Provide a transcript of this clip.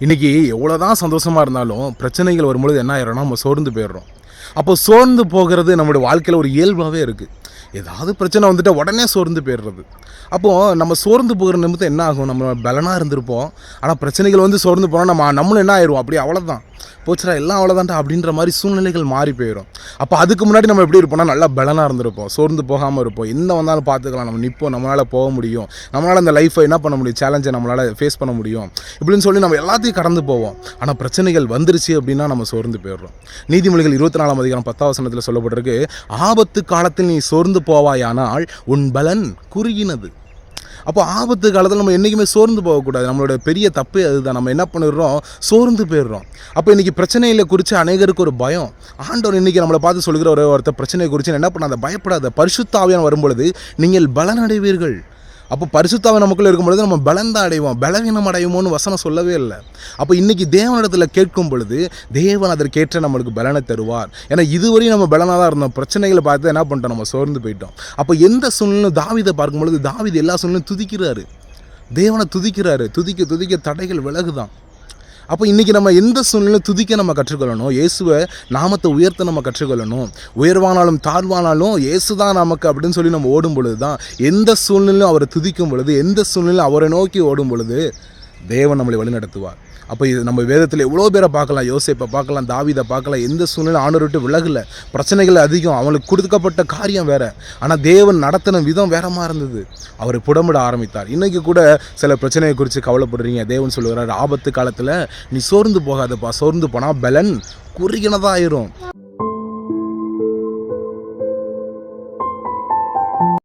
இன்றைக்கி எவ்வளோ தான் சந்தோஷமாக இருந்தாலும் பிரச்சனைகள் வரும்பொழுது என்ன ஆயிடும்னா நம்ம சோர்ந்து போயிடுறோம். அப்போ சோர்ந்து போகிறது நம்மளுடைய வாழ்க்கையில் ஒரு இயல்பாகவே இருக்குது. ஏதாவது பிரச்சனை வந்துட்டு உடனே சோர்ந்து போயிடுறது. அப்போது நம்ம சோர்ந்து போகிற நிமித்தம் என்ன ஆகும், நம்ம பலனாக இருந்திருப்போம். ஆனால் பிரச்சனைகள் வந்து சோர்ந்து போனால் நம்மளும் என்ன ஆயிடுவோம், அப்படி அவ்வளோதான் போச்சுடா எல்லாம் அவ்வளோதான்டா அப்படின்ற மாதிரி சூழ்நிலைகள் மாறி போயிடும். அப்போ அதுக்கு முன்னாடி நம்ம எப்படி இருப்போம்னா நல்லா பலனாக இருந்திருப்போம், சோர்ந்து போகாமல் இருப்போம். எந்த வந்தாலும் பார்த்துக்கலாம், நம்ம நிற்போம், நம்மளால் போக முடியும், நம்மளால் அந்த லைஃப்பை என்ன பண்ண முடியும், சேலஞ்சை நம்மளால் ஃபேஸ் பண்ண முடியும் இப்படின்னு சொல்லி நம்ம எல்லாத்தையும் கடந்து போவோம். ஆனால் பிரச்சனைகள் வந்துருச்சு அப்படின்னா நம்ம சோர்ந்து போயிடுறோம். நீதிமொழிகள் 24ஆம் அதிகாரம் 10ஆம் வசனத்தில் சொல்லப்பட்டிருக்கு, ஆபத்து காலத்தில் நீ சோர்ந்து போவாயானால் உன் பலன் குறுகினது. அப்போ ஆபத்து காலத்தில் நம்ம என்றைக்குமே சோர்ந்து போகக்கூடாது. நம்மளோட பெரிய தப்பே அதுதான். நம்ம என்ன பண்ணிடுறோம், சோர்ந்து போயிடுறோம். அப்போ இன்றைக்கி பிரச்சனைகளை குறித்து அநேகருக்கு ஒரு பயம். ஆண்டவர் இன்றைக்கி நம்மளை பார்த்து சொல்கிற ஒருத்தர் பிரச்சனையை குறித்து என்ன பண்ணாத, பயப்படாத, பரிசுத்த ஆவியானவர் வரும்பொழுது நீங்கள் பலனடைவீர்கள். அப்போ பரிசுத்த ஆவி நமக்குள்ளே இருக்கும்பொழுது நம்ம பலந்தான் அடைவோம், பலவீனம் அடைவோமோன்னு வசனம் சொல்லவே இல்லை. அப்போ இன்றைக்கி தேவனிடத்தில் கேட்கும் பொழுது தேவன் அதற்கேற்ற நம்மளுக்கு பலனை தருவார். ஏன்னா இதுவரையும் நம்ம பலனாக தான் இருந்தோம், பிரச்சனைகளை பார்த்து என்ன பண்ணிட்டோம், நம்ம சோர்ந்து போயிட்டோம். அப்போ எந்த சூழ்நிலையும் தாவீதை பார்க்கும்பொழுது தாவீது எல்லா சூழ்நிலையும் துதிக்கிறாரு, தேவனை துதிக்கிறாரு. துதிக்க துதிக்க தடைகள் விலகுதான். அப்போ இன்றைக்கி நம்ம எந்த சூழ்நிலையும் துதிக்க நம்ம கற்றுக்கொள்ளணும், இயேசுவை நாமத்தை உயர்த்த நம்ம கற்றுக்கொள்ளணும். உயர்வானாலும் தாழ்வானாலும் இயேசு தான் நமக்கு அப்படின்னு சொல்லி நம்ம ஓடும் பொழுது தான், எந்த சூழ்நிலையும் அவரை துதிக்கும் பொழுது, எந்த சூழ்நிலையும் அவரை நோக்கி ஓடும் பொழுது தேவன் நம்மளை வழிநடத்துவார். அப்போ இது நம்ம வேதத்தில் எவ்வளோ பேரை பார்க்கலாம், யோசேப்பை பார்க்கலாம், தாவீதை பார்க்கலாம். எந்த சூழ்நிலை ஆண்டவரை விட்டு விலகலை, பிரச்சனைகள் அதிகம், அவங்களுக்கு கொடுக்கப்பட்ட காரியம் வேறு, ஆனால் தேவன் நடத்தின விதம் வேறமாக இருந்தது. அவர் புடமிட ஆரம்பித்தார். இன்றைக்கி கூட சில பிரச்சனையை குறித்து கவலைப்படுறீங்க, தேவன் சொல்லுகிறார், ஆபத்து காலத்தில் நீ சோர்ந்து போகாதப்பா, சோர்ந்து போனால் பலன் குறுகினதாக ஆயிரும்.